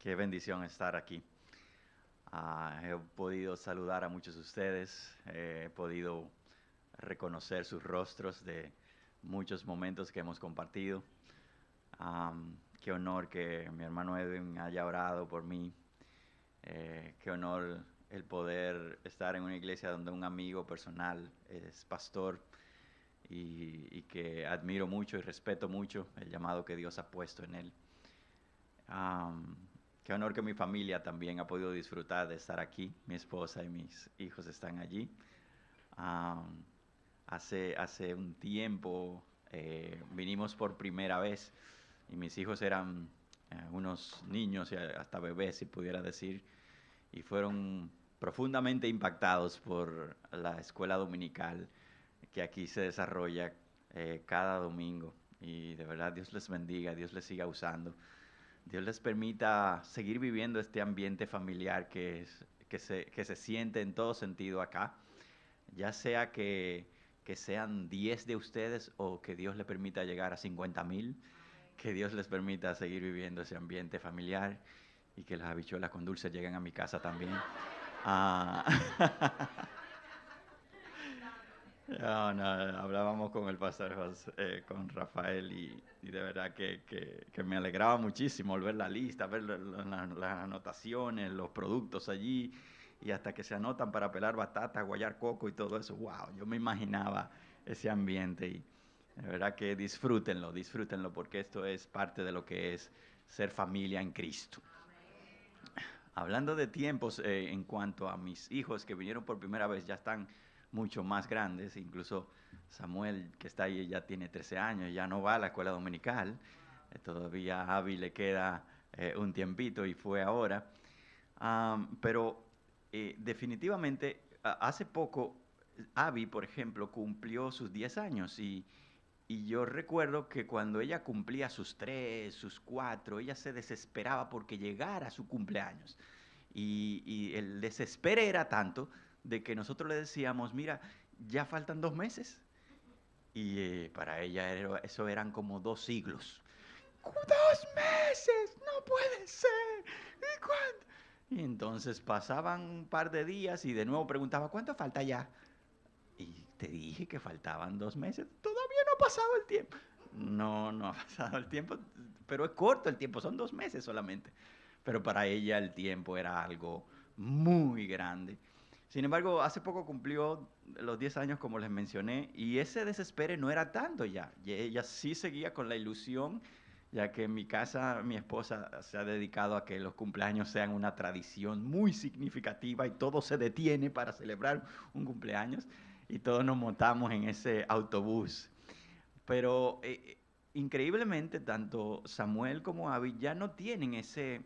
Qué bendición estar aquí. He podido saludar a muchos de ustedes, he podido reconocer sus rostros de muchos momentos que hemos compartido. Qué honor que mi hermano Edwin haya orado por mí. Qué honor el poder estar en una iglesia donde un amigo personal es pastor y que admiro mucho y respeto mucho el llamado que Dios ha puesto en él. Am, Qué honor que mi familia también ha podido disfrutar de estar aquí. Mi esposa y mis hijos están allí. Am, hace un tiempo vinimos por primera vez y mis hijos eran unos niños y hasta bebés, si pudiera decir, y fueron profundamente impactados por la escuela dominical que aquí se desarrolla cada domingo. Y de verdad Dios les bendiga, Dios les siga usando. Dios les permita seguir viviendo este ambiente familiar que se siente en todo sentido acá, ya sea que sean 10 de ustedes o que Dios les permita llegar a 50,000, que Dios les permita seguir viviendo ese ambiente familiar y que las habichuelas con dulce lleguen a mi casa también. Ah, no, no, hablábamos con el pastor con Rafael y de verdad que me alegraba muchísimo ver la lista, ver las anotaciones, los productos allí y hasta que se anotan para pelar batata, guayar coco y todo eso. Wow, yo me imaginaba ese ambiente y de verdad que disfrútenlo, disfrútenlo porque esto es parte de lo que es ser familia en Cristo. Hablando de tiempos, en cuanto a mis hijos que vinieron por primera vez, ya están mucho más grandes. Incluso Samuel, que está ahí, ya tiene 13 años, ya no va a la escuela dominical. Todavía a Abby le queda un tiempito y fue ahora. Pero definitivamente, hace poco, Abby, por ejemplo, cumplió sus 10 años y yo recuerdo que cuando ella cumplía sus 3, sus 4, ella se desesperaba porque llegara su cumpleaños. Y el desespero era tanto de que nosotros le decíamos, mira, ya faltan 2 meses. Y para ella eso eran como 2 siglos. 2 meses, no puede ser. ¿Y cuánto? Y entonces pasaban un par de días y de nuevo preguntaba, ¿cuánto falta ya? Y te dije que faltaban 2 meses. Todavía no ha pasado el tiempo. No, no ha pasado el tiempo, pero es corto el tiempo, son 2 meses solamente. Pero para ella el tiempo era algo muy grande. Sin embargo, hace poco cumplió los 10 años, como les mencioné, y ese desespero no era tanto ya. Y ella sí seguía con la ilusión, ya que en mi casa mi esposa se ha dedicado a que los cumpleaños sean una tradición muy significativa y todo se detiene para celebrar un cumpleaños y todos nos montamos en ese autobús. Pero increíblemente, tanto Samuel como Abby ya no tienen ese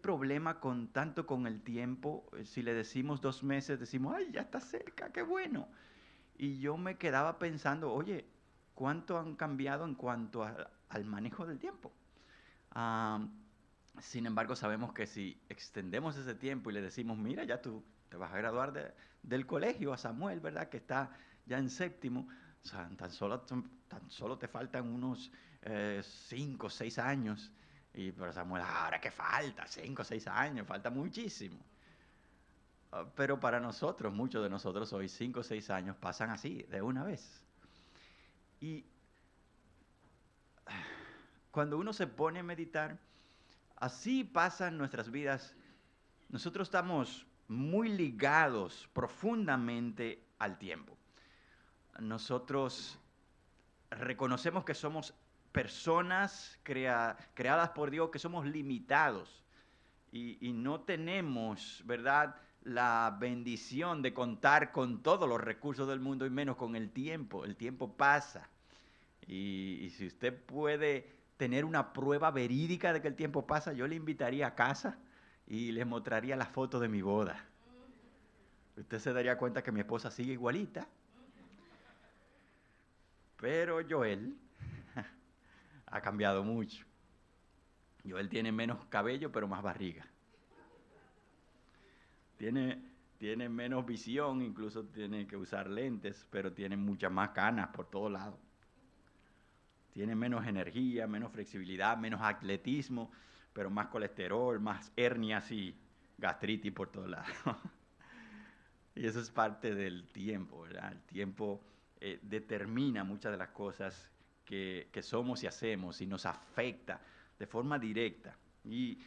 problema tanto con el tiempo. Si le decimos 2 meses, decimos, ay, ya está cerca, qué bueno. Y yo me quedaba pensando, oye, ¿cuánto han cambiado en cuanto al manejo del tiempo? Ah, Sin embargo, sabemos que si extendemos ese tiempo y le decimos, mira, ya tú te vas a graduar del colegio a Samuel, ¿verdad? Que está ya en séptimo, o sea, tan solo te faltan unos 5 o 6 años. Y para Samuel, ahora que falta, 5 o 6 años, falta muchísimo. Pero para nosotros, muchos de nosotros hoy, 5 o 6 años pasan así, de una vez. Y cuando uno se pone a meditar, así pasan nuestras vidas. Nosotros estamos muy ligados profundamente al tiempo. Nosotros reconocemos que somos personas creadas por Dios, que somos limitados y no tenemos, ¿verdad?, la bendición de contar con todos los recursos del mundo y menos con el tiempo. El tiempo pasa. Y si usted puede tener una prueba verídica de que el tiempo pasa, yo le invitaría a casa y les mostraría las fotos de mi boda. Usted se daría cuenta que mi esposa sigue igualita, pero Joel ha cambiado mucho. Joel tiene menos cabello, pero más barriga. Tiene, tiene menos visión, incluso tiene que usar lentes, pero tiene muchas más canas por todos lados. Tiene menos energía, menos flexibilidad, menos atletismo, pero más colesterol, más hernias y gastritis por todos lados. Y eso es parte del tiempo, ¿verdad? El tiempo determina muchas de las cosas que somos y hacemos y nos afecta de forma directa. Y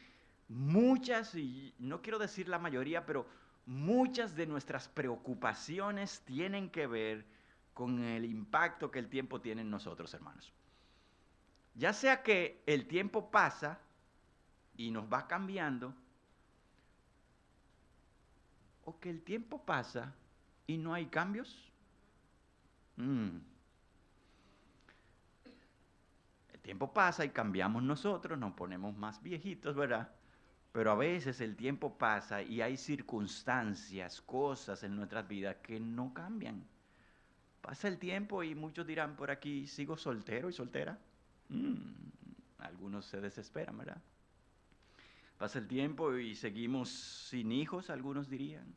muchas, y no quiero decir la mayoría, pero muchas de nuestras preocupaciones tienen que ver con el impacto que el tiempo tiene en nosotros, hermanos. Ya sea que el tiempo pasa y nos va cambiando, o que el tiempo pasa y no hay cambios. El tiempo pasa y cambiamos nosotros, nos ponemos más viejitos, ¿verdad? Pero a veces el tiempo pasa y hay circunstancias, cosas en nuestras vidas que no cambian. Pasa el tiempo y muchos dirán por aquí, sigo soltero y soltera. Algunos se desesperan, ¿verdad? Pasa el tiempo y seguimos sin hijos, algunos dirían,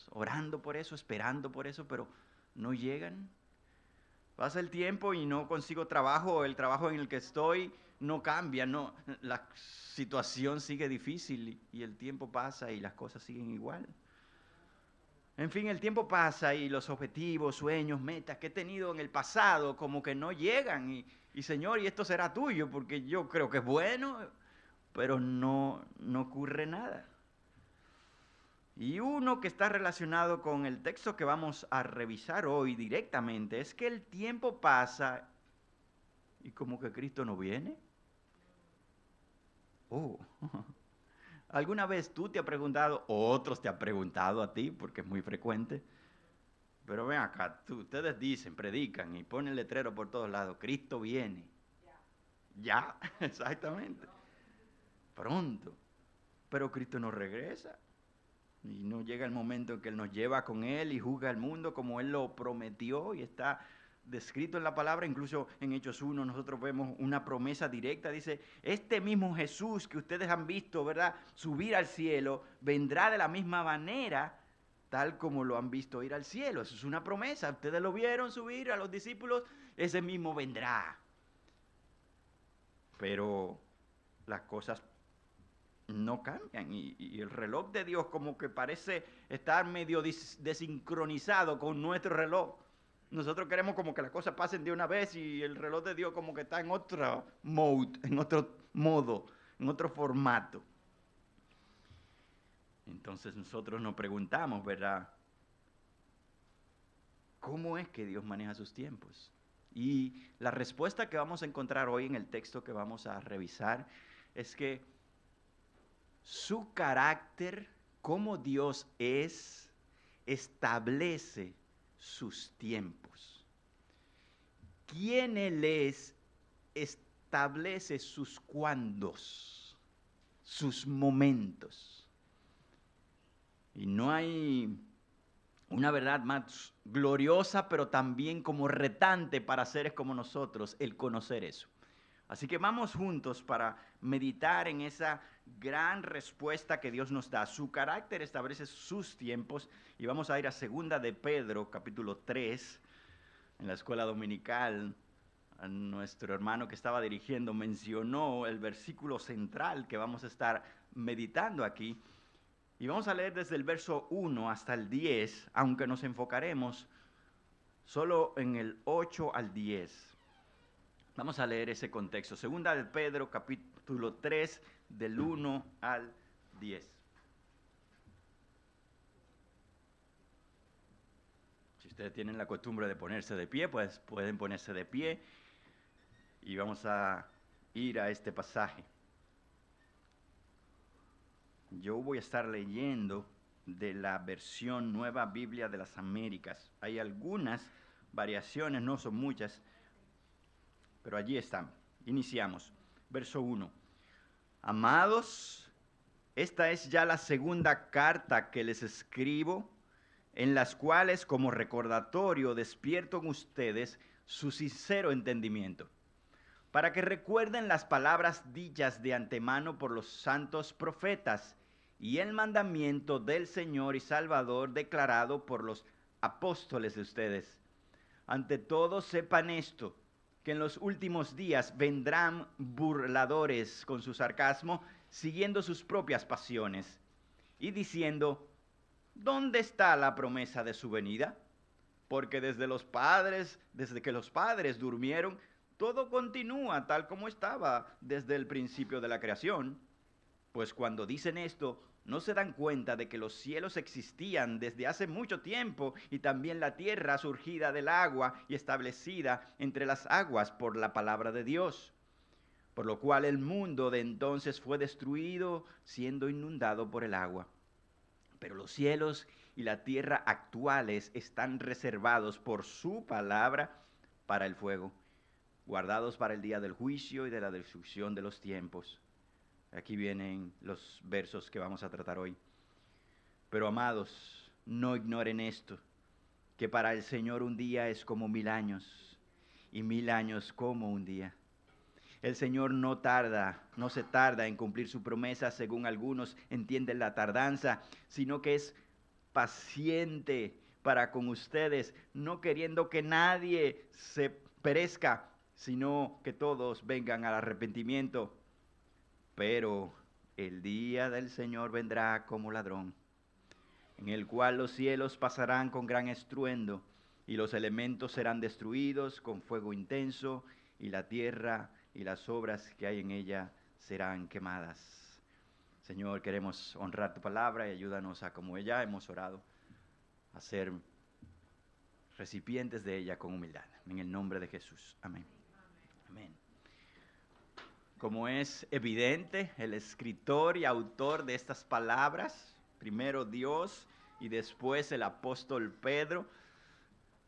orando por eso, esperando por eso, pero no llegan. Pasa el tiempo y no consigo trabajo, el trabajo en el que estoy no cambia, no, la situación sigue difícil y el tiempo pasa y las cosas siguen igual. En fin, el tiempo pasa y los objetivos, sueños, metas que he tenido en el pasado como que no llegan y Señor, y esto será tuyo porque yo creo que es bueno, pero no ocurre nada. Y uno que está relacionado con el texto que vamos a revisar hoy directamente es que el tiempo pasa y como que Cristo no viene. Oh. ¿Alguna vez tú te has preguntado, o otros te han preguntado a ti, porque es muy frecuente? Pero ven acá, ustedes dicen, predican y ponen letrero por todos lados, Cristo viene. Ya, exactamente. Pronto. Pero Cristo no regresa. Y no llega el momento en que Él nos lleva con Él y juzga al mundo como Él lo prometió y está descrito en la palabra. Incluso en Hechos 1 nosotros vemos una promesa directa. Dice, este mismo Jesús que ustedes han visto, ¿verdad?, subir al cielo, vendrá de la misma manera tal como lo han visto ir al cielo. Eso es una promesa. Ustedes lo vieron subir a los discípulos, ese mismo vendrá. Pero las cosas no cambian y el reloj de Dios como que parece estar medio desincronizado con nuestro reloj. Nosotros queremos como que las cosas pasen de una vez y el reloj de Dios como que está en otro mode, en otro modo, en otro formato. Entonces nosotros nos preguntamos, ¿verdad? ¿Cómo es que Dios maneja sus tiempos? Y la respuesta que vamos a encontrar hoy en el texto que vamos a revisar es que su carácter, como Dios es, establece sus tiempos. Quien Él es, establece sus cuándos, sus momentos. Y no hay una verdad más gloriosa, pero también como retante para seres como nosotros, el conocer eso. Así que vamos juntos para meditar en esa gran respuesta que Dios nos da. Su carácter establece sus tiempos y vamos a ir a 2 de Pedro, capítulo 3. En la escuela dominical, a nuestro hermano que estaba dirigiendo mencionó el versículo central que vamos a estar meditando aquí. Y vamos a leer desde el verso 1 hasta el 10, aunque nos enfocaremos solo en el 8 al 10. Vamos a leer ese contexto. 2 de Pedro, capítulo 3, del 1 al 10. Si ustedes tienen la costumbre de ponerse de pie, pues pueden ponerse de pie. Y vamos a ir a este pasaje. Yo voy a estar leyendo de la versión Nueva Biblia de las Américas. Hay algunas variaciones, no son muchas, pero allí están. Iniciamos. Verso 1. Amados, esta es ya la segunda carta que les escribo, en las cuales como recordatorio despierto en ustedes su sincero entendimiento, para que recuerden las palabras dichas de antemano por los santos profetas y el mandamiento del Señor y Salvador declarado por los apóstoles de ustedes. Ante todo sepan esto, que en los últimos días vendrán burladores con su sarcasmo, siguiendo sus propias pasiones y diciendo, ¿dónde está la promesa de su venida? Porque desde que los padres durmieron, todo continúa tal como estaba desde el principio de la creación. Pues cuando dicen esto, no se dan cuenta de que los cielos existían desde hace mucho tiempo y también la tierra surgida del agua y establecida entre las aguas por la palabra de Dios. Por lo cual el mundo de entonces fue destruido, siendo inundado por el agua. Pero los cielos y la tierra actuales están reservados por su palabra para el fuego, guardados para el día del juicio y de la destrucción de los tiempos. Aquí vienen los versos que vamos a tratar hoy. Pero amados, no ignoren esto, que para el Señor un día es como 1000 años, y 1000 años como un día. El Señor no se tarda en cumplir su promesa, según algunos entienden la tardanza, sino que es paciente para con ustedes, no queriendo que nadie se perezca, sino que todos vengan al arrepentimiento. Pero el día del Señor vendrá como ladrón, en el cual los cielos pasarán con gran estruendo, y los elementos serán destruidos con fuego intenso, y la tierra y las obras que hay en ella serán quemadas. Señor, queremos honrar tu palabra y ayúdanos a, como ella hemos orado, a ser recipientes de ella con humildad. En el nombre de Jesús. Amén. Amén. Como es evidente, el escritor y autor de estas palabras, primero Dios y después el apóstol Pedro.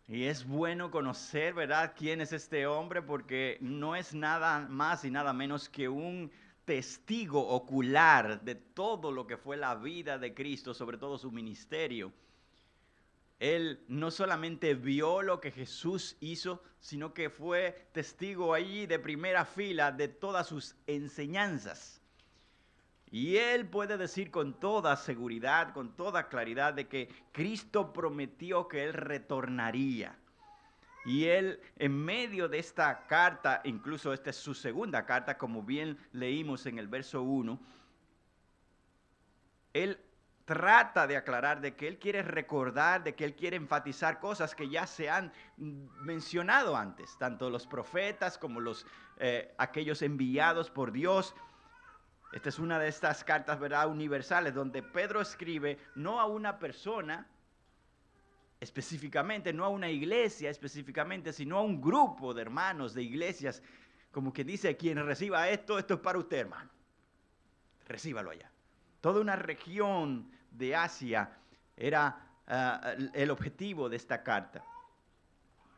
Y es bueno conocer, ¿verdad?, quién es este hombre, porque no es nada más y nada menos que un testigo ocular de todo lo que fue la vida de Cristo, sobre todo su ministerio. Él no solamente vio lo que Jesús hizo, sino que fue testigo allí de primera fila de todas sus enseñanzas. Y él puede decir con toda seguridad, con toda claridad, de que Cristo prometió que él retornaría. Y él, en medio de esta carta, incluso esta es su segunda carta, como bien leímos en el verso 1, él trata de aclarar de que él quiere recordar, de que él quiere enfatizar cosas que ya se han mencionado antes, tanto los profetas como aquellos enviados por Dios. Esta es una de estas cartas, ¿verdad?, universales, donde Pedro escribe no a una persona específicamente, no a una iglesia específicamente, sino a un grupo de hermanos de iglesias, como que dice, quien reciba esto es para usted, hermano. Recíbalo allá. Toda una región de Asia era el objetivo de esta carta.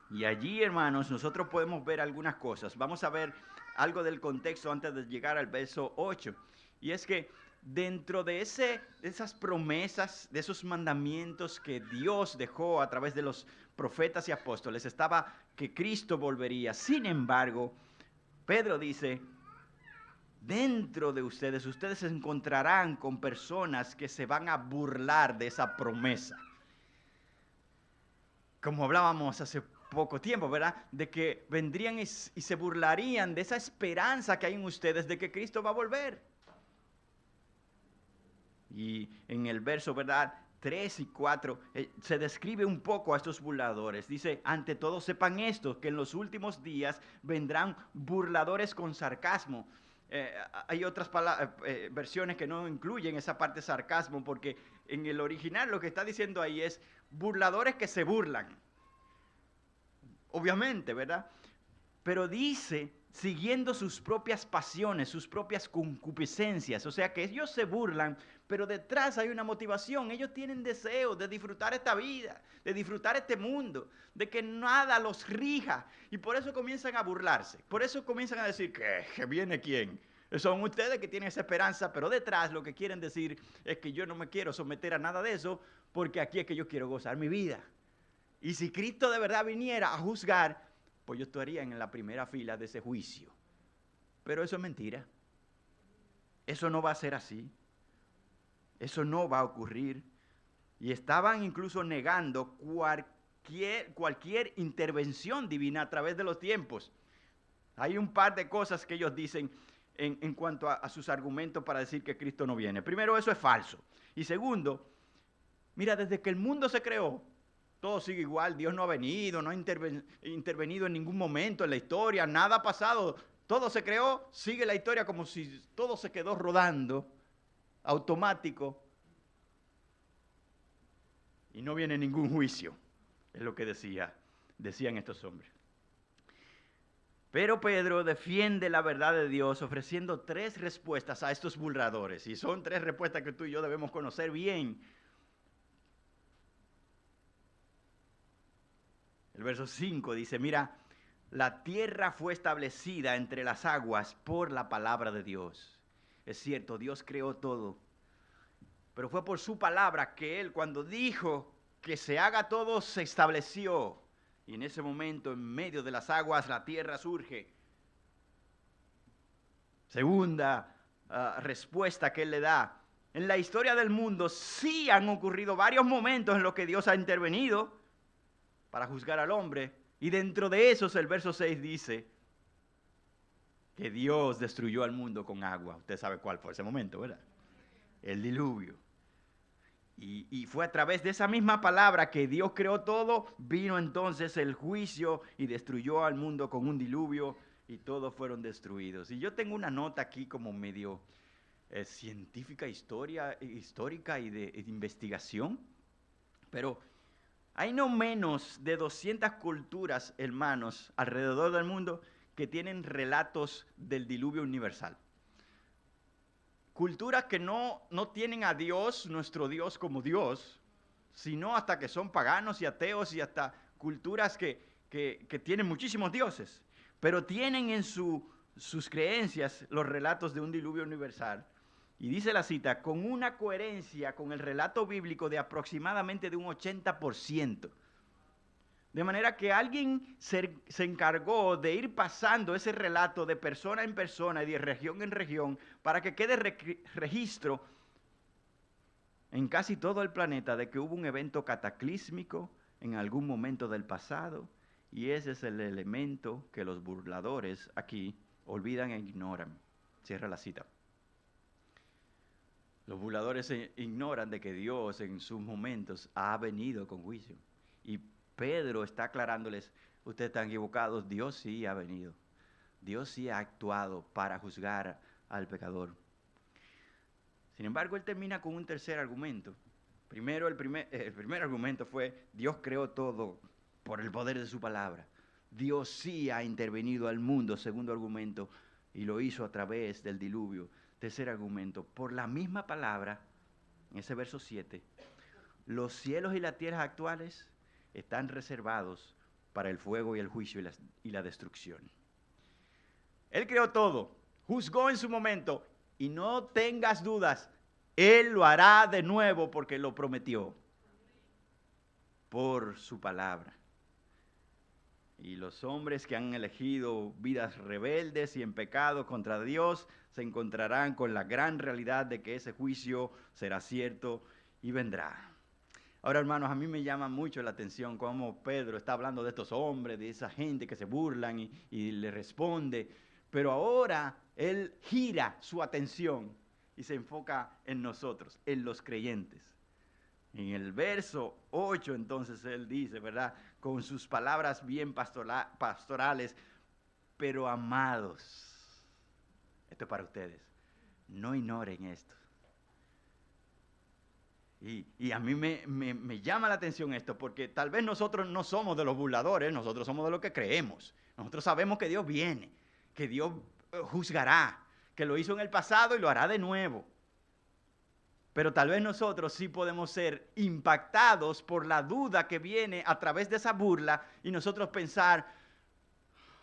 Y allí, hermanos, nosotros podemos ver algunas cosas. Vamos a ver algo del contexto antes de llegar al verso 8. Y es que dentro de esas promesas, de esos mandamientos que Dios dejó a través de los profetas y apóstoles, estaba que Cristo volvería. Sin embargo, Pedro dice, dentro de ustedes se encontrarán con personas que se van a burlar de esa promesa. Como hablábamos hace poco tiempo, ¿verdad? De que vendrían y se burlarían de esa esperanza que hay en ustedes de que Cristo va a volver. Y en el verso, ¿verdad?, 3 y 4, se describe un poco a estos burladores. Dice, ante todo sepan esto, que en los últimos días vendrán burladores con sarcasmo. Hay otras versiones que no incluyen esa parte de sarcasmo, porque en el original lo que está diciendo ahí es burladores que se burlan. Obviamente, ¿verdad? Pero dice, siguiendo sus propias pasiones, sus propias concupiscencias. O sea que ellos se burlan, pero detrás hay una motivación. Ellos tienen deseo de disfrutar esta vida, de disfrutar este mundo, de que nada los rija. Y por eso comienzan a burlarse. Por eso comienzan a decir que viene quién. Son ustedes que tienen esa esperanza, pero detrás lo que quieren decir es que yo no me quiero someter a nada de eso, porque aquí es que yo quiero gozar mi vida. Y si Cristo de verdad viniera a juzgar, pues yo estaría en la primera fila de ese juicio. Pero eso es mentira. Eso no va a ser así. Eso no va a ocurrir. Y estaban incluso negando cualquier intervención divina a través de los tiempos. Hay un par de cosas que ellos dicen en cuanto a sus argumentos para decir que Cristo no viene. Primero, eso es falso. Y segundo, mira, desde que el mundo se creó, todo sigue igual. Dios no ha venido, no ha intervenido en ningún momento en la historia, nada ha pasado. Todo se creó, sigue la historia como si todo se quedó rodando, automático. Y no viene ningún juicio, es lo que decían estos hombres. Pero Pedro defiende la verdad de Dios ofreciendo 3 respuestas a estos burladores. Y son 3 respuestas que tú y yo debemos conocer bien. El verso 5 dice, mira, la tierra fue establecida entre las aguas por la palabra de Dios. Es cierto, Dios creó todo. Pero fue por su palabra que Él, cuando dijo que se haga todo, se estableció. Y en ese momento, en medio de las aguas, la tierra surge. Segunda respuesta que Él le da. En la historia del mundo sí han ocurrido varios momentos en los que Dios ha intervenido para juzgar al hombre. Y dentro de esos, el verso 6 dice que Dios destruyó al mundo con agua. Usted sabe cuál fue ese momento, ¿verdad? El diluvio. Y fue a través de esa misma palabra que Dios creó todo, vino entonces el juicio y destruyó al mundo con un diluvio y todos fueron destruidos. Y yo tengo una nota aquí como medio científica, histórica y de investigación, pero hay no menos de 200 culturas, hermanos, alrededor del mundo que tienen relatos del diluvio universal. Culturas que no tienen a Dios, nuestro Dios, como Dios, sino hasta que son paganos y ateos y hasta culturas que tienen muchísimos dioses, pero tienen en sus creencias los relatos de un diluvio universal. Y dice la cita, con una coherencia con el relato bíblico de aproximadamente de un 80%. De manera que alguien se encargó de ir pasando ese relato de persona en persona y de región en región para que quede registro en casi todo el planeta de que hubo un evento cataclísmico en algún momento del pasado, y ese es el elemento que los burladores aquí olvidan e ignoran. Cierra la cita. Los burladores ignoran de que Dios en sus momentos ha venido con juicio. Y Pedro está aclarándoles, ustedes están equivocados, Dios sí ha venido. Dios sí ha actuado para juzgar al pecador. Sin embargo, él termina con un tercer argumento. Primero, el primer argumento fue, Dios creó todo por el poder de su palabra. Dios sí ha intervenido al mundo, segundo argumento, y lo hizo a través del diluvio. Tercer argumento, por la misma palabra, en ese verso 7, los cielos y las tierras actuales están reservados para el fuego y el juicio y la destrucción. Él creó todo, juzgó en su momento, y no tengas dudas, Él lo hará de nuevo porque lo prometió por su palabra. Y los hombres que han elegido vidas rebeldes y en pecado contra Dios se encontrarán con la gran realidad de que ese juicio será cierto y vendrá. Ahora, hermanos, a mí me llama mucho la atención cómo Pedro está hablando de estos hombres, de esa gente que se burlan y le responde. Pero ahora él gira su atención y se enfoca en nosotros, en los creyentes. En el verso 8 entonces él dice, ¿verdad? Con sus palabras bien pastorales, pero amados. Esto es para ustedes. No ignoren esto. Y a mí me llama la atención esto, porque tal vez nosotros no somos de los burladores, nosotros somos de los que creemos. Nosotros sabemos que Dios viene, que Dios juzgará, que lo hizo en el pasado y lo hará de nuevo. Pero tal vez nosotros sí podemos ser impactados por la duda que viene a través de esa burla y nosotros pensar,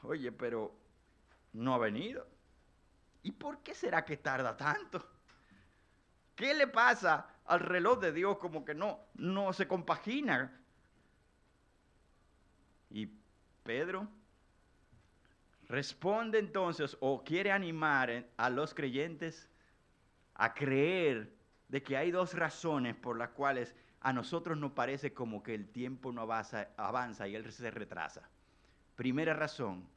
oye, pero no ha venido. ¿Y por qué será que tarda tanto? ¿Qué le pasa al reloj de Dios como que no se compagina? Y Pedro responde entonces o quiere animar a los creyentes a creer de que hay 2 razones por las cuales a nosotros nos parece como que el tiempo no avanza y él se retrasa. Primera razón,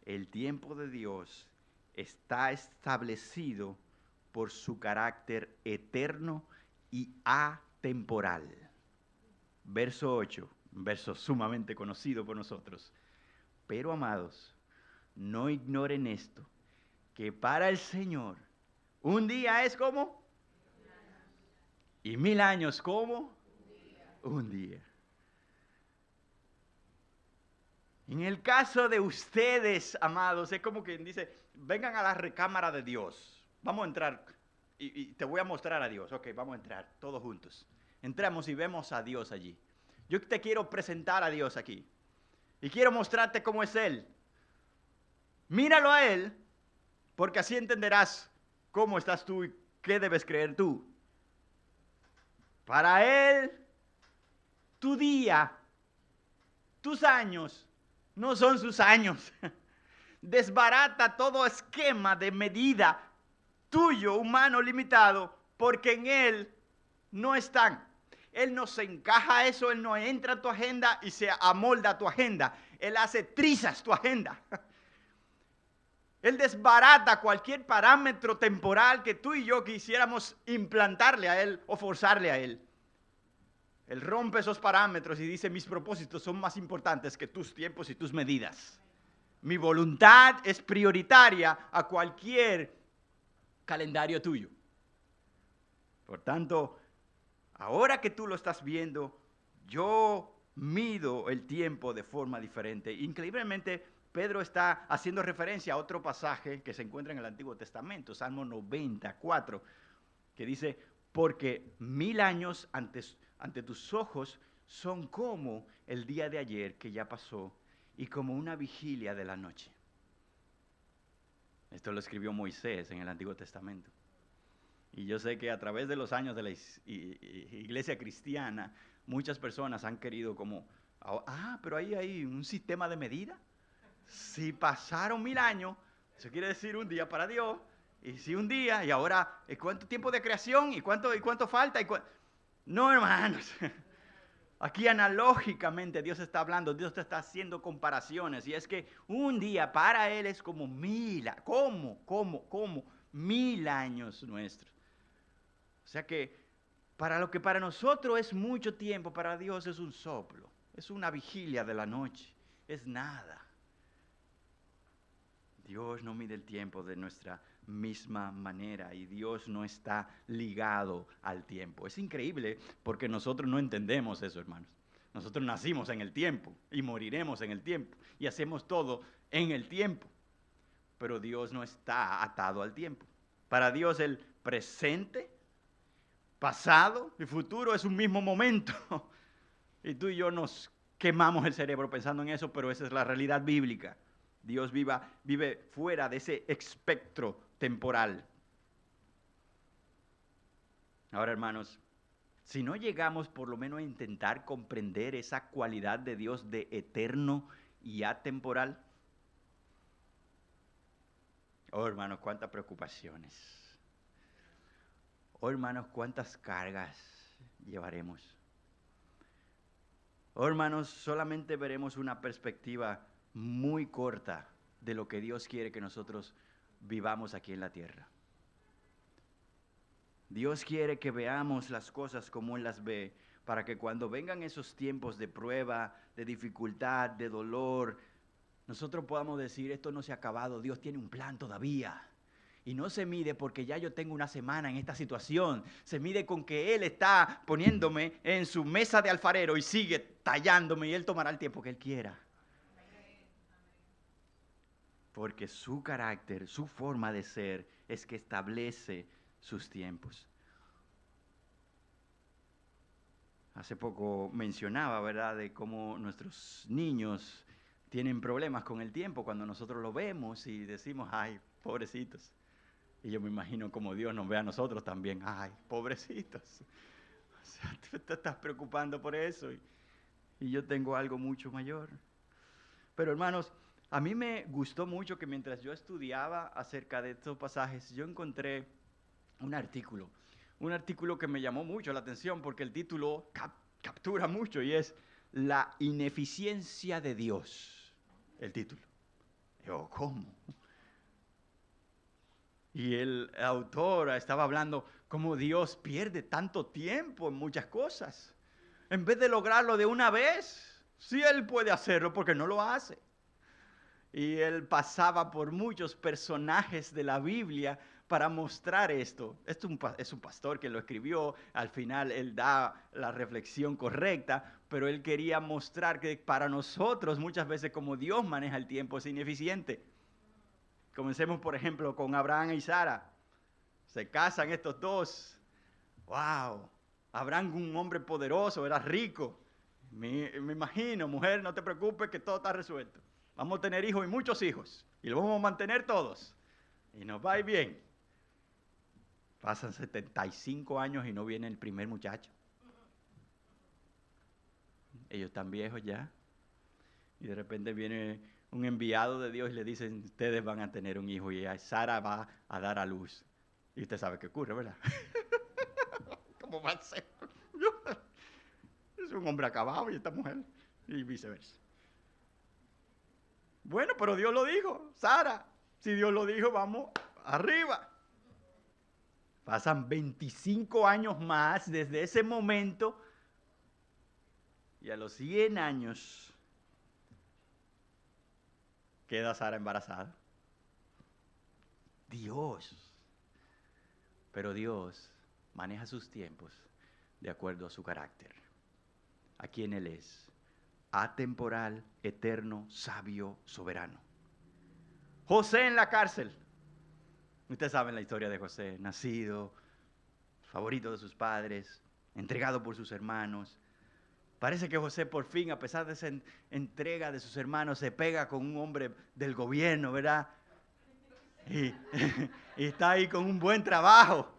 el tiempo de Dios está establecido por su carácter eterno y atemporal. Verso 8, un verso sumamente conocido por nosotros. Pero, amados, no ignoren esto, que para el Señor un día es como, y 1000 años como un día. En el caso de ustedes, amados, es como quien dice, vengan a la recámara de Dios. Vamos a entrar y te voy a mostrar a Dios. Ok, vamos a entrar todos juntos. Entramos y vemos a Dios allí. Yo te quiero presentar a Dios aquí. Y quiero mostrarte cómo es Él. Míralo a Él, porque así entenderás cómo estás tú y qué debes creer tú. Para Él, tu día, tus años, no son sus años. Desbarata todo esquema de medida tuyo, humano, limitado, porque en Él no están. Él no se encaja a eso, Él no entra a tu agenda y se amolda a tu agenda. Él hace trizas tu agenda. Él desbarata cualquier parámetro temporal que tú y yo quisiéramos implantarle a Él o forzarle a Él. Él rompe esos parámetros y dice, mis propósitos son más importantes que tus tiempos y tus medidas. Mi voluntad es prioritaria a cualquier calendario tuyo. Por tanto, ahora que tú lo estás viendo, yo mido el tiempo de forma diferente. Increíblemente, Pedro está haciendo referencia a otro pasaje que se encuentra en el Antiguo Testamento, Salmo 94, que dice, porque 1000 años ante tus ojos son como el día de ayer que ya pasó y como una vigilia de la noche. Esto lo escribió Moisés en el Antiguo Testamento. Y yo sé que a través de los años de la iglesia cristiana, muchas personas han querido como, pero ahí hay un sistema de medida. Si pasaron 1000 años, eso quiere decir un día para Dios. Y si un día, y ahora, ¿cuánto tiempo de creación? ¿Y cuánto falta? No, hermanos. Aquí analógicamente Dios está hablando, Dios te está haciendo comparaciones. Y es que un día para Él es como 1000, como 1000 años nuestros. O sea que para lo que para nosotros es mucho tiempo, para Dios es un soplo, es una vigilia de la noche, es nada. Dios no mide el tiempo de nuestra misma manera y Dios no está ligado al tiempo. Es increíble porque nosotros no entendemos eso, hermanos. Nosotros nacimos en el tiempo y moriremos en el tiempo y hacemos todo en el tiempo. Pero Dios no está atado al tiempo. Para Dios el presente, pasado y futuro es un mismo momento. Y tú y yo nos quemamos el cerebro pensando en eso, pero esa es la realidad bíblica. Dios vive fuera de ese espectro temporal. Ahora, hermanos, si no llegamos por lo menos a intentar comprender esa cualidad de Dios de eterno y atemporal, oh, hermanos, cuántas preocupaciones. Oh, hermanos, cuántas cargas llevaremos. Oh, hermanos, solamente veremos una perspectiva muy corta de lo que Dios quiere que nosotros vivamos aquí en la tierra. Dios quiere que veamos las cosas como Él las ve, para que cuando vengan esos tiempos de prueba, de dificultad, de dolor, nosotros podamos decir, esto no se ha acabado, Dios tiene un plan todavía. Y no se mide porque ya yo tengo una semana en esta situación. Se mide con que Él está poniéndome en su mesa de alfarero y sigue tallándome y Él tomará el tiempo que Él quiera. Porque su carácter, su forma de ser es que establece sus tiempos. Hace poco mencionaba, ¿verdad?, de cómo nuestros niños tienen problemas con el tiempo cuando nosotros lo vemos y decimos, ay, pobrecitos. Y yo me imagino como Dios nos ve a nosotros también, ay, pobrecitos. O sea, tú te estás preocupando por eso y yo tengo algo mucho mayor. Pero hermanos, a mí me gustó mucho que mientras yo estudiaba acerca de estos pasajes, yo encontré un artículo que me llamó mucho la atención porque el título captura mucho y es La ineficiencia de Dios, el título. Yo, ¿cómo? Y el autor estaba hablando cómo Dios pierde tanto tiempo en muchas cosas. En vez de lograrlo de una vez, sí Él puede hacerlo porque no lo hace. Y él pasaba por muchos personajes de la Biblia para mostrar esto. Esto es un pastor que lo escribió, al final él da la reflexión correcta, pero él quería mostrar que para nosotros muchas veces como Dios maneja el tiempo es ineficiente. Comencemos por ejemplo con Abraham y Sara. Se casan estos dos. ¡Wow! Abraham un hombre poderoso, era rico. Me imagino, mujer, no te preocupes que todo está resuelto. Vamos a tener hijos y muchos hijos. Y los vamos a mantener todos. Y nos va a ir bien. Pasan 75 años y no viene el primer muchacho. Ellos están viejos ya. Y de repente viene un enviado de Dios y le dicen, ustedes van a tener un hijo y Sara va a dar a luz. Y usted sabe qué ocurre, ¿verdad? ¿Cómo va a ser? Es un hombre acabado y esta mujer. Y viceversa. Bueno, pero Dios lo dijo, Sara. Si Dios lo dijo, vamos arriba. Pasan 25 años más desde ese momento y a los 100 años queda Sara embarazada. Dios. Pero Dios maneja sus tiempos de acuerdo a su carácter. A quien Él es. Atemporal, eterno, sabio, soberano. José en la cárcel. Ustedes saben la historia de José, nacido, favorito de sus padres, entregado por sus hermanos. Parece que José por fin, a pesar de esa entrega de sus hermanos, se pega con un hombre del gobierno, ¿verdad? Y, y está ahí con un buen trabajo.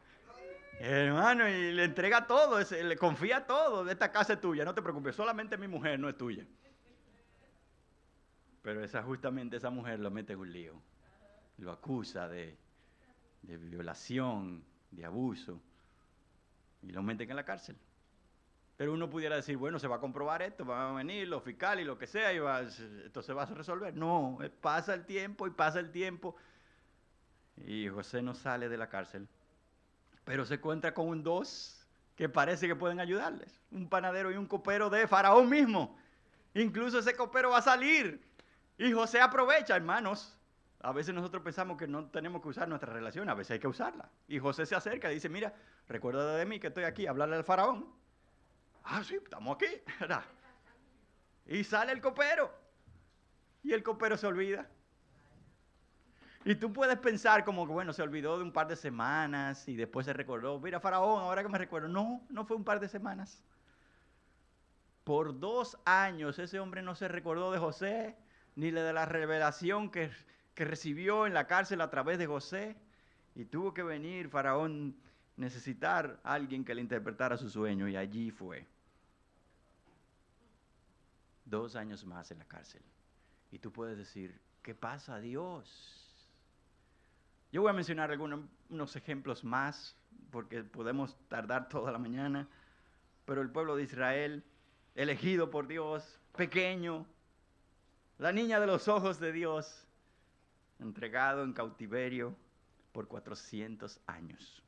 Hermano, y le entrega todo, le confía todo. Esta casa es tuya, no te preocupes, solamente mi mujer no es tuya. Pero justamente esa mujer lo mete en un lío. Lo acusa de violación, de abuso. Y lo meten en la cárcel. Pero uno pudiera decir, bueno, se va a comprobar esto, van a venir los fiscales y lo que sea, y esto se va a resolver. No, pasa el tiempo y pasa el tiempo. Y José no sale de la cárcel. Pero se encuentra con dos que parece que pueden ayudarles. Un panadero y un copero de Faraón mismo. Incluso ese copero va a salir. Y José aprovecha, hermanos. A veces nosotros pensamos que no tenemos que usar nuestra relación, a veces hay que usarla. Y José se acerca y dice, mira, recuerda de mí que estoy aquí, hablarle al faraón. Ah, sí, estamos aquí, ¿verdad? Y sale el copero. Y el copero se olvida. Y tú puedes pensar como que, bueno, se olvidó de un par de semanas y después se recordó. Mira, faraón, ahora que me recuerdo. No, no fue un par de semanas. Por 2 años ese hombre no se recordó de José, ni de la revelación que recibió en la cárcel a través de José. Y tuvo que venir faraón necesitar a alguien que le interpretara su sueño. Y allí fue. 2 años más en la cárcel. Y tú puedes decir, ¿qué pasa, Dios? Yo voy a mencionar unos ejemplos más, porque podemos tardar toda la mañana, pero el pueblo de Israel, elegido por Dios, pequeño, la niña de los ojos de Dios, entregado en cautiverio por 400 años.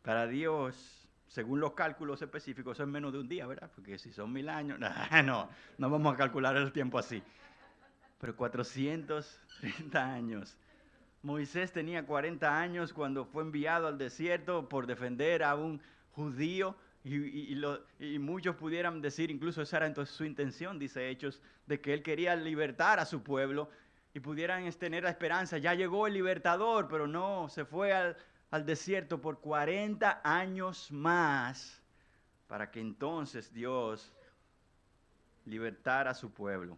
Para Dios, según los cálculos específicos, eso es menos de un día, ¿verdad? Porque si son 1000 años, no vamos a calcular el tiempo así. Pero 430 años. Moisés tenía 40 años cuando fue enviado al desierto por defender a un judío y muchos pudieran decir, incluso esa era entonces su intención, dice Hechos, de que él quería libertar a su pueblo y pudieran tener la esperanza, ya llegó el libertador, pero no, se fue al desierto por 40 años más para que entonces Dios libertara a su pueblo.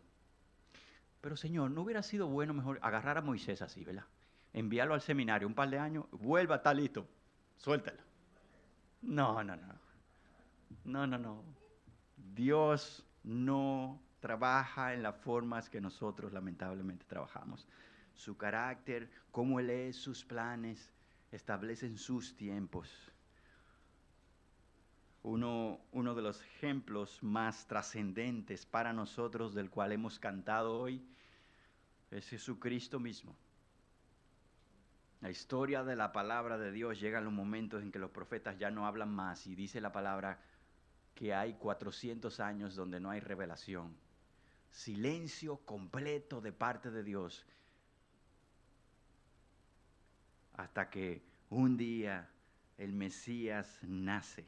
Pero Señor, ¿no hubiera sido bueno mejor agarrar a Moisés así, ¿verdad? Enviarlo al seminario un par de años, vuelva, está listo, suéltalo. No. Dios no trabaja en las formas que nosotros lamentablemente trabajamos. Su carácter, cómo Él es, sus planes, establecen sus tiempos. Uno de los ejemplos más trascendentes para nosotros del cual hemos cantado hoy Es Jesucristo mismo. La historia de la palabra de Dios llega a los momentos en que los profetas ya no hablan más y dice la palabra que hay 400 años donde no hay revelación. Silencio completo de parte de Dios. Hasta que un día el Mesías nace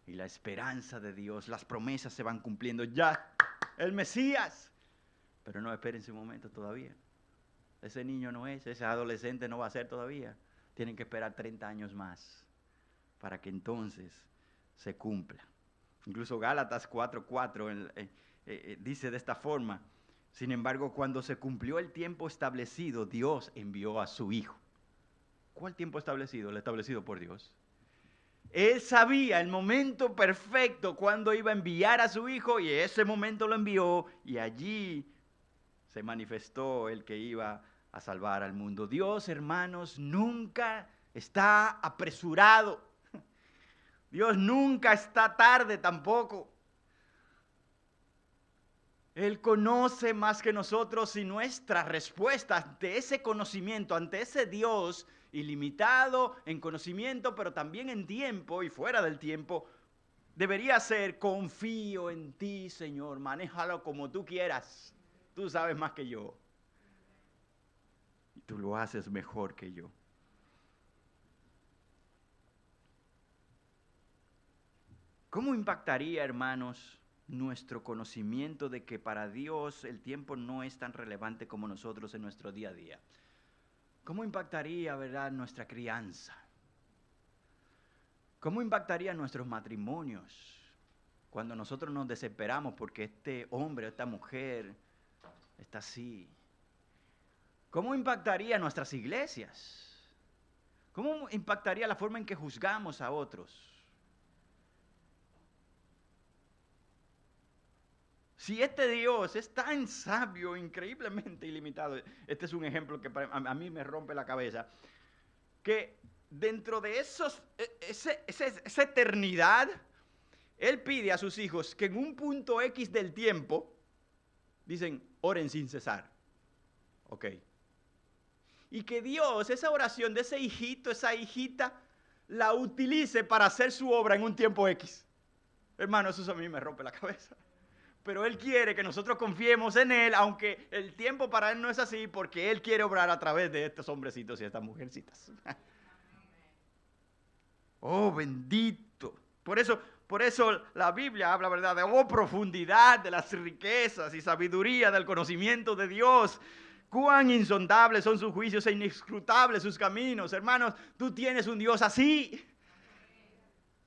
y la esperanza de Dios, las promesas se van cumpliendo. Ya, el Mesías. Pero no, espérense un momento todavía. Ese niño no es, ese adolescente no va a ser todavía. Tienen que esperar 30 años más para que entonces se cumpla. Incluso Gálatas 4:4 dice de esta forma: sin embargo, cuando se cumplió el tiempo establecido, Dios envió a su Hijo. ¿Cuál tiempo establecido? El establecido por Dios. Él sabía el momento perfecto cuando iba a enviar a su Hijo y ese momento lo envió y allí se manifestó el que iba a salvar al mundo. Dios, hermanos, nunca está apresurado. Dios nunca está tarde tampoco. Él conoce más que nosotros y nuestra respuesta ante ese conocimiento, ante ese Dios ilimitado en conocimiento, pero también en tiempo y fuera del tiempo, debería ser: confío en ti, Señor, manéjalo como tú quieras. Tú sabes más que yo. Y tú lo haces mejor que yo. ¿Cómo impactaría, hermanos, nuestro conocimiento de que para Dios el tiempo no es tan relevante como nosotros en nuestro día a día? ¿Cómo impactaría, verdad, nuestra crianza? ¿Cómo impactaría nuestros matrimonios cuando nosotros nos desesperamos porque este hombre o esta mujer está así? ¿Cómo impactaría nuestras iglesias? ¿Cómo impactaría la forma en que juzgamos a otros? Si este Dios es tan sabio, increíblemente ilimitado, este es un ejemplo que a mí me rompe la cabeza, que dentro de esa eternidad, Él pide a sus hijos que en un punto X del tiempo, dicen, oren sin cesar. Ok. Y que Dios, esa oración de ese hijito, esa hijita, la utilice para hacer su obra en un tiempo X. Hermano, eso a mí me rompe la cabeza. Pero Él quiere que nosotros confiemos en Él, aunque el tiempo para Él no es así, porque Él quiere obrar a través de estos hombrecitos y estas mujercitas. Oh, bendito. Por eso la Biblia habla, ¿verdad?, de profundidad de las riquezas y sabiduría del conocimiento de Dios. Cuán insondables son sus juicios e inescrutables sus caminos. Hermanos, tú tienes un Dios así,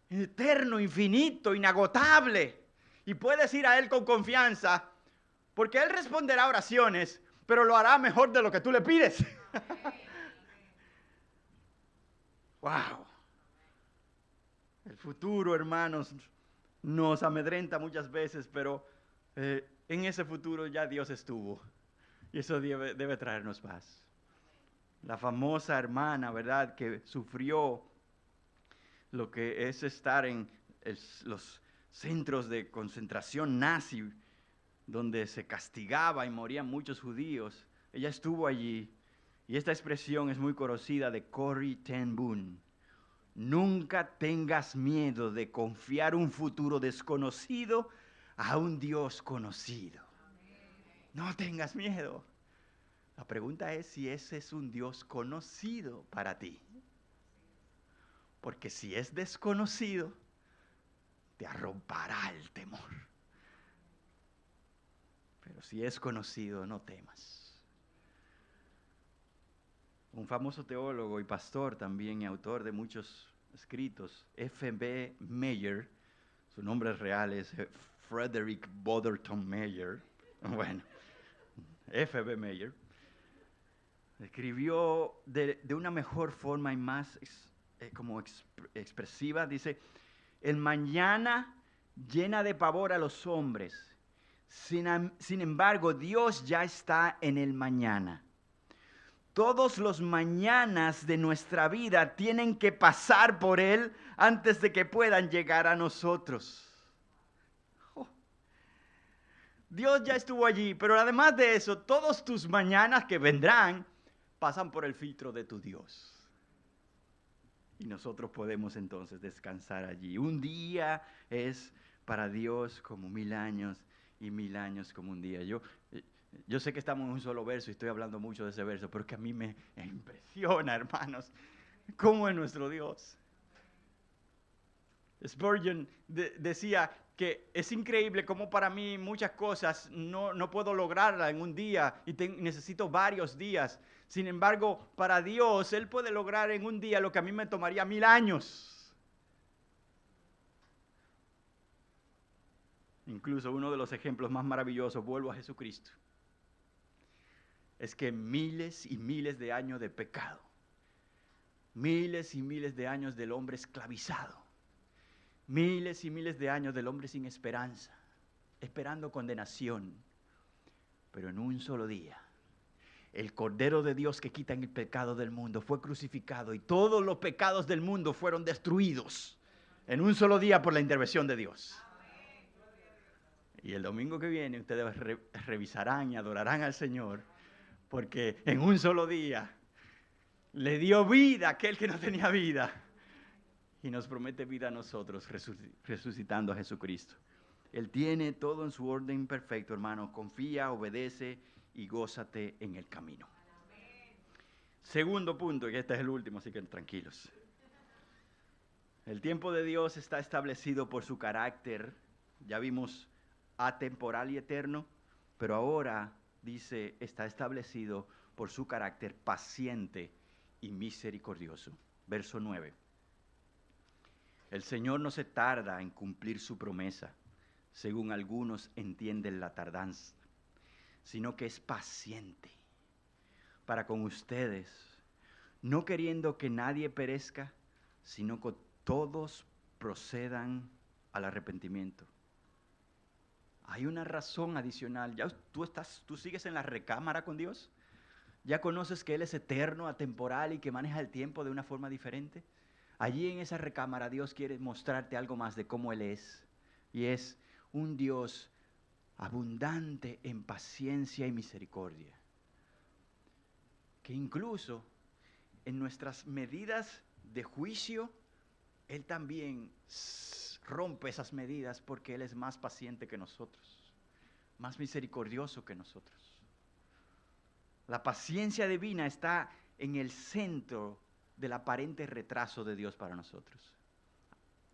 eterno, infinito, inagotable. Y puedes ir a Él con confianza, porque Él responderá oraciones, pero lo hará mejor de lo que tú le pides. Wow. El futuro, hermanos, nos amedrenta muchas veces, pero en ese futuro ya Dios estuvo. Y eso debe traernos paz. La famosa hermana, ¿verdad?, que sufrió lo que es estar en los centros de concentración nazi, donde se castigaba y morían muchos judíos. Ella estuvo allí, y esta expresión es muy conocida de Corrie ten Boom. Nunca tengas miedo de confiar un futuro desconocido a un Dios conocido. No tengas miedo. La pregunta es si ese es un Dios conocido para ti. Porque si es desconocido, te arropará el temor. Pero si es conocido, no temas. Un famoso teólogo y pastor también y autor de muchos escritos, F.B. Meyer, su nombre real es Frederick Botherton Meyer, bueno, F.B. Meyer, escribió de una mejor forma y más expresiva, dice: el mañana llena de pavor a los hombres, sin embargo Dios ya está en el mañana. Todos los mañanas de nuestra vida tienen que pasar por Él antes de que puedan llegar a nosotros. Dios ya estuvo allí, pero además de eso, todos tus mañanas que vendrán pasan por el filtro de tu Dios. Y nosotros podemos entonces descansar allí. Un día es para Dios como 1000 años y 1000 años como un día. Yo sé que estamos en un solo verso y estoy hablando mucho de ese verso, pero es que a mí me impresiona, hermanos, cómo es nuestro Dios. Spurgeon decía que es increíble cómo para mí muchas cosas no puedo lograrlas en un día y necesito varios días. Sin embargo, para Dios, Él puede lograr en un día lo que a mí me tomaría 1000 años. Incluso uno de los ejemplos más maravillosos, vuelvo a Jesucristo, es que miles y miles de años de pecado, miles y miles de años del hombre esclavizado, miles y miles de años del hombre sin esperanza, esperando condenación, pero en un solo día, el Cordero de Dios que quita el pecado del mundo fue crucificado y todos los pecados del mundo fueron destruidos en un solo día por la intervención de Dios. Y el domingo que viene ustedes revisarán y adorarán al Señor, porque en un solo día le dio vida a aquel que no tenía vida y nos promete vida a nosotros resucitando a Jesucristo. Él tiene todo en su orden perfecto, hermano. Confía, obedece y gózate en el camino. Segundo punto, y este es el último, así que tranquilos. El tiempo de Dios está establecido por su carácter, ya vimos, atemporal y eterno, pero ahora, dice, está establecido por su carácter paciente y misericordioso. Verso 9. El Señor no se tarda en cumplir su promesa, según algunos entienden la tardanza, sino que es paciente para con ustedes, no queriendo que nadie perezca, sino que todos procedan al arrepentimiento. Hay una razón adicional. ¿Ya tú sigues en la recámara con Dios? ¿Ya conoces que Él es eterno, atemporal y que maneja el tiempo de una forma diferente? Allí en esa recámara Dios quiere mostrarte algo más de cómo Él es. Y es un Dios abundante en paciencia y misericordia, que incluso en nuestras medidas de juicio, Él también rompe esas medidas porque Él es más paciente que nosotros, más misericordioso que nosotros. La paciencia divina está en el centro del aparente retraso de Dios para nosotros.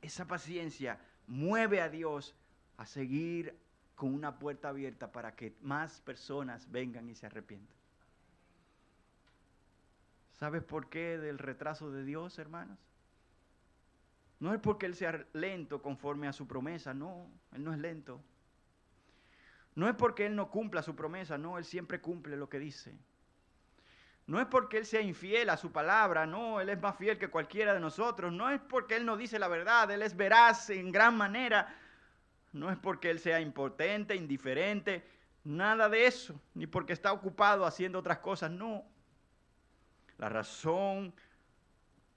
Esa paciencia mueve a Dios a seguir con una puerta abierta para que más personas vengan y se arrepientan. ¿Sabes por qué del retraso de Dios, hermanos? No es porque Él sea lento conforme a su promesa, no, Él no es lento. No es porque Él no cumpla su promesa, no, Él siempre cumple lo que dice. No es porque Él sea infiel a su palabra, no, Él es más fiel que cualquiera de nosotros. No es porque Él no dice la verdad, Él es veraz en gran manera. No es porque Él sea impotente, indiferente, nada de eso. Ni porque está ocupado haciendo otras cosas, no. La razón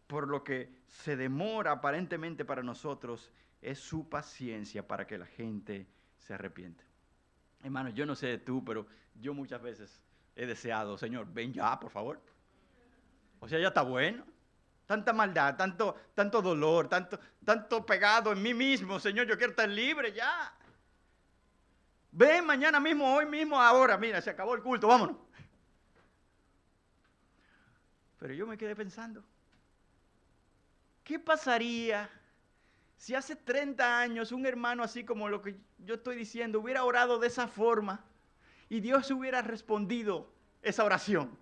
por lo que se demora aparentemente para nosotros es su paciencia para que la gente se arrepiente. Hermano, yo no sé tú, pero yo muchas veces he deseado, Señor, ven ya, por favor. O sea, ya está bueno. Tanta maldad, tanto dolor, tanto pegado en mí mismo. Señor, yo quiero estar libre ya. Ven mañana mismo, hoy mismo, ahora. Mira, se acabó el culto, vámonos. Pero yo me quedé pensando, ¿qué pasaría si hace 30 años un hermano así como lo que yo estoy diciendo hubiera orado de esa forma y Dios hubiera respondido esa oración?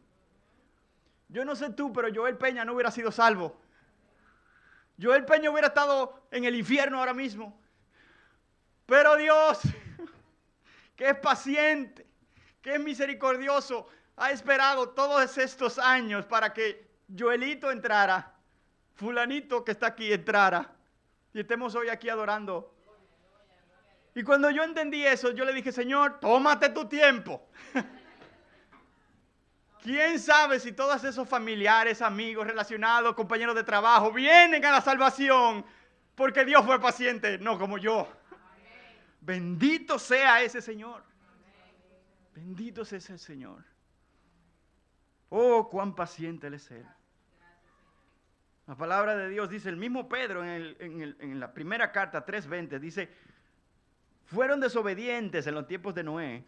Yo no sé tú, pero Joel Peña no hubiera sido salvo. Joel Peña hubiera estado en el infierno ahora mismo. Pero Dios, que es paciente, que es misericordioso, ha esperado todos estos años para que Joelito entrara, fulanito que está aquí entrara, y estemos hoy aquí adorando. Y cuando yo entendí eso, yo le dije, Señor, tómate tu tiempo. ¿Quién sabe si todos esos familiares, amigos, relacionados, compañeros de trabajo vienen a la salvación porque Dios fue paciente, no como yo? Bendito sea ese Señor. Bendito es el Señor. Oh, cuán paciente Él es Él. La palabra de Dios dice, el mismo Pedro en la primera carta 3:20 dice, fueron desobedientes en los tiempos de Noé,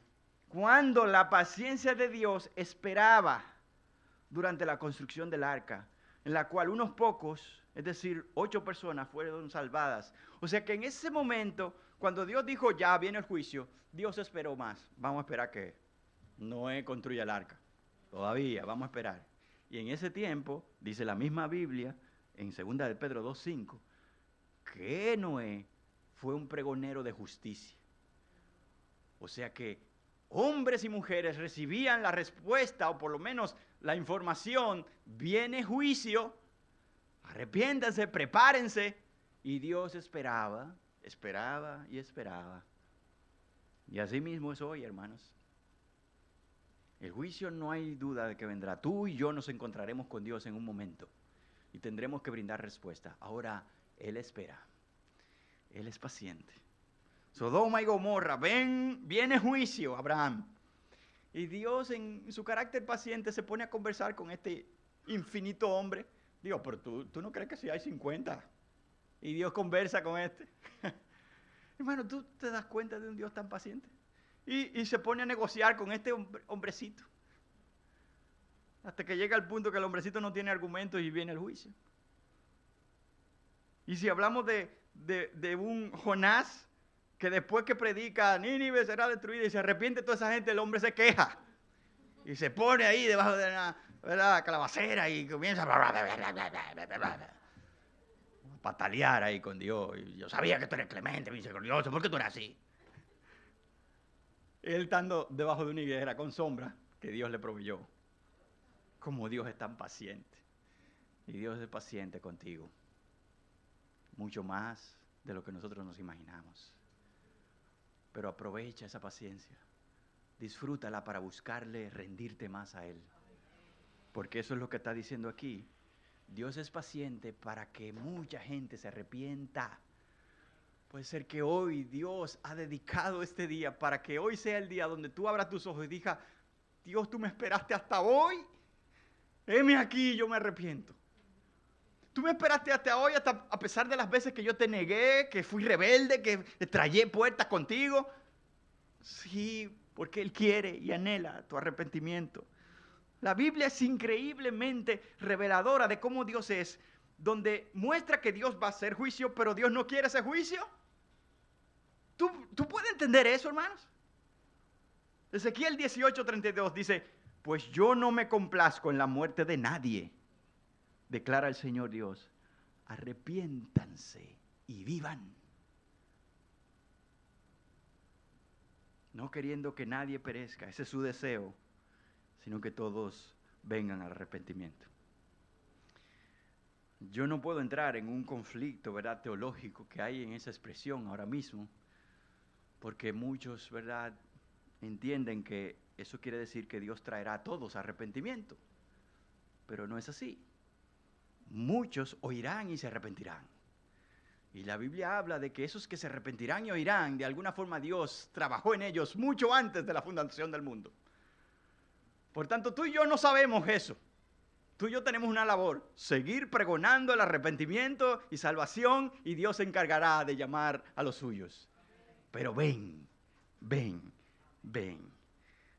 cuando la paciencia de Dios esperaba durante la construcción del arca, en la cual unos pocos, es decir, 8 personas fueron salvadas. O sea que en ese momento, cuando Dios dijo, ya viene el juicio, Dios esperó más. Vamos a esperar que Noé construya el arca. Todavía, vamos a esperar. Y en ese tiempo, dice la misma Biblia, en 2 de Pedro 2:5, que Noé fue un pregonero de justicia. O sea que hombres y mujeres recibían la respuesta, o por lo menos la información, viene juicio, arrepiéntanse, prepárense. Y Dios esperaba, esperaba y esperaba. Y así mismo es hoy, hermanos. El juicio no hay duda de que vendrá. Tú y yo nos encontraremos con Dios en un momento y tendremos que brindar respuesta. Ahora, Él espera. Él es paciente. Sodoma y Gomorra, viene juicio, Abraham. Y Dios en su carácter paciente se pone a conversar con este infinito hombre. Digo, pero tú no crees que si hay 50 y Dios conversa con este. Hermano, ¿tú te das cuenta de un Dios tan paciente? Y se pone a negociar con este hombrecito. Hasta que llega al punto que el hombrecito no tiene argumentos y viene el juicio. Y si hablamos de un Jonás, que después que predica, Nínive será destruida y se arrepiente toda esa gente, el hombre se queja. Y se pone ahí debajo de una calabacera y comienza a patalear ahí con Dios. Y yo sabía que tú eres clemente, misericordioso, ¿por qué tú eres así? Él estando debajo de una higuera con sombra que Dios le proveyó. Como Dios es tan paciente. Y Dios es paciente contigo. Mucho más de lo que nosotros nos imaginamos. Pero aprovecha esa paciencia. Disfrútala para buscarle, rendirte más a Él. Porque eso es lo que está diciendo aquí. Dios es paciente para que mucha gente se arrepienta. Puede ser que hoy Dios ha dedicado este día para que hoy sea el día donde tú abras tus ojos y digas, Dios, tú me esperaste hasta hoy. Heme aquí, yo me arrepiento. Tú me esperaste hasta hoy, hasta a pesar de las veces que yo te negué, que fui rebelde, que trayé puertas contigo. Sí, porque Él quiere y anhela tu arrepentimiento. La Biblia es increíblemente reveladora de cómo Dios es, donde muestra que Dios va a hacer juicio, pero Dios no quiere ese juicio. ¿Tú puedes entender eso, hermanos? Ezequiel 18:32 dice, pues yo no me complazco en la muerte de nadie, declara el Señor Dios. Arrepiéntanse y vivan. No queriendo que nadie perezca, ese es su deseo, sino que todos vengan al arrepentimiento. Yo no puedo entrar en un conflicto, ¿verdad?, teológico que hay en esa expresión ahora mismo, porque muchos, ¿verdad?, entienden que eso quiere decir que Dios traerá a todos arrepentimiento, pero no es así. Muchos oirán y se arrepentirán. Y la Biblia habla de que esos que se arrepentirán y oirán, de alguna forma Dios trabajó en ellos mucho antes de la fundación del mundo. Por tanto, tú y yo no sabemos eso. Tú y yo tenemos una labor, seguir pregonando el arrepentimiento y salvación, y Dios se encargará de llamar a los suyos. Pero ven.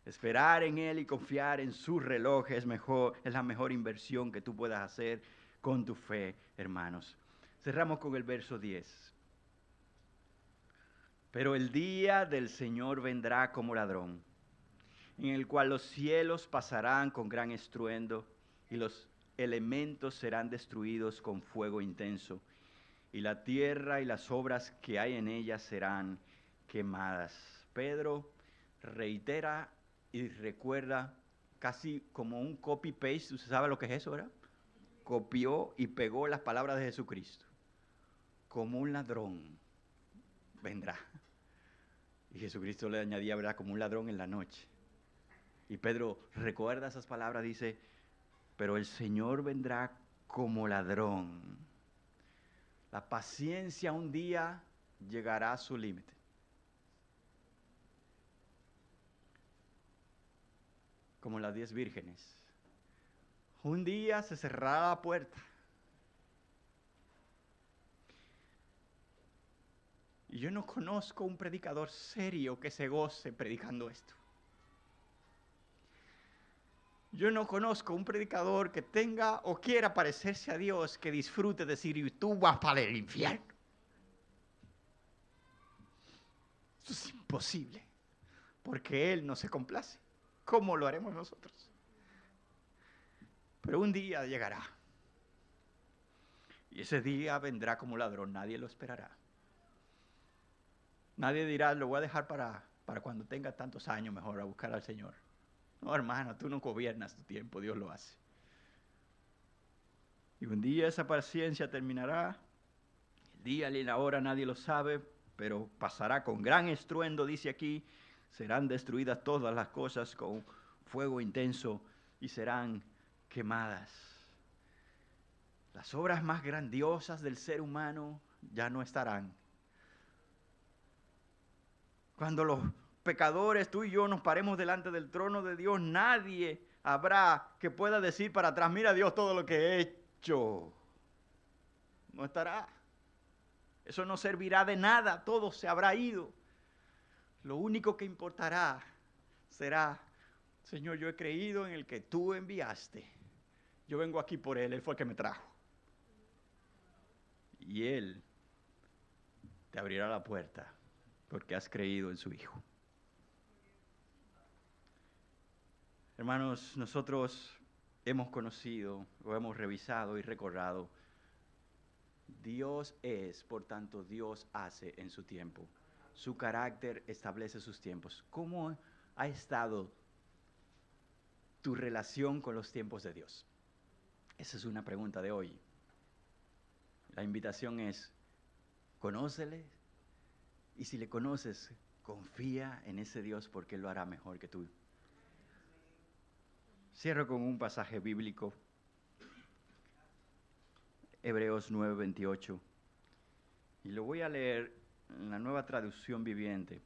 Esperar en Él y confiar en su reloj es la mejor inversión que tú puedas hacer con tu fe, hermanos. Cerramos con el verso 10. Pero el día del Señor vendrá como ladrón, en el cual los cielos pasarán con gran estruendo y los elementos serán destruidos con fuego intenso, y la tierra y las obras que hay en ella serán quemadas. Pedro reitera y recuerda casi como un copy-paste. ¿Usted sabe lo que es eso, verdad? Copió y pegó las palabras de Jesucristo. Como un ladrón vendrá. Y Jesucristo le añadía, ¿verdad?, como un ladrón en la noche. Y Pedro recuerda esas palabras, dice, pero el Señor vendrá como ladrón. La paciencia un día llegará a su límite. como las 10 vírgenes. Un día se cerrará la puerta. Y yo no conozco un predicador serio que se goce predicando esto. Yo no conozco un predicador que tenga o quiera parecerse a Dios, que disfrute decir, y tú vas para el infierno. Eso es imposible, porque Él no se complace. ¿Cómo lo haremos nosotros? Pero un día llegará. Y ese día vendrá como ladrón, nadie lo esperará. Nadie dirá, lo voy a dejar para cuando tenga tantos años mejor a buscar al Señor. No, hermano, tú no gobiernas tu tiempo, Dios lo hace. Y un día esa paciencia terminará. El día ni la hora nadie lo sabe, pero pasará con gran estruendo, dice aquí. Serán destruidas todas las cosas con fuego intenso y serán quemadas. Las obras más grandiosas del ser humano ya no estarán. Cuando los pecadores, tú y yo, nos paremos delante del trono de Dios, nadie habrá que pueda decir para atrás, mira Dios todo lo que he hecho. No estará. Eso no servirá de nada, todo se habrá ido. Lo único que importará será, Señor, yo he creído en el que tú enviaste. Yo vengo aquí por Él fue el que me trajo. Y Él te abrirá la puerta porque has creído en su Hijo. Hermanos, nosotros hemos conocido, o hemos revisado y recordado, Dios es, por tanto, Dios hace en su tiempo. Su carácter establece sus tiempos. ¿Cómo ha estado tu relación con los tiempos de Dios? Esa es una pregunta de hoy. La invitación es, conócele, y si le conoces, confía en ese Dios porque Él lo hará mejor que tú. Cierro con un pasaje bíblico, Hebreos 9:28, y lo voy a leer en la Nueva Traducción Viviente,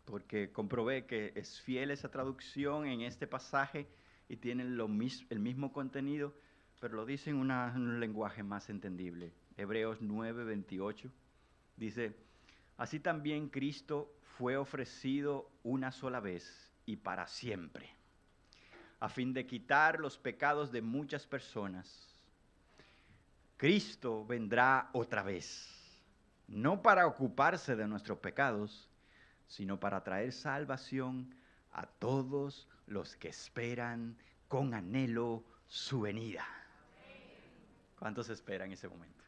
porque comprobé que es fiel esa traducción en este pasaje y tiene el mismo contenido, pero lo dice en un lenguaje más entendible. Hebreos 9:28 dice, así también Cristo fue ofrecido una sola vez y para siempre, a fin de quitar los pecados de muchas personas. Cristo vendrá otra vez, no para ocuparse de nuestros pecados, sino para traer salvación a todos los que esperan con anhelo su venida. ¿Cuántos esperan ese momento?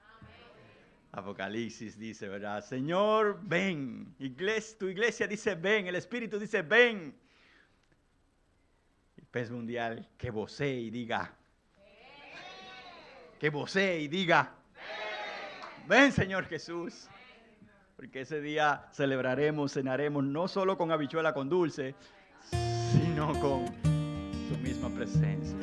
Apocalipsis dice, ¿verdad? Señor, ven. Tu iglesia dice, ven. El Espíritu dice, ven. Y pez mundial, que vocee y diga. Que vocee y diga. Ven, Señor Jesús. Porque ese día celebraremos, cenaremos, no solo con habichuela con dulce, sino con su misma presencia.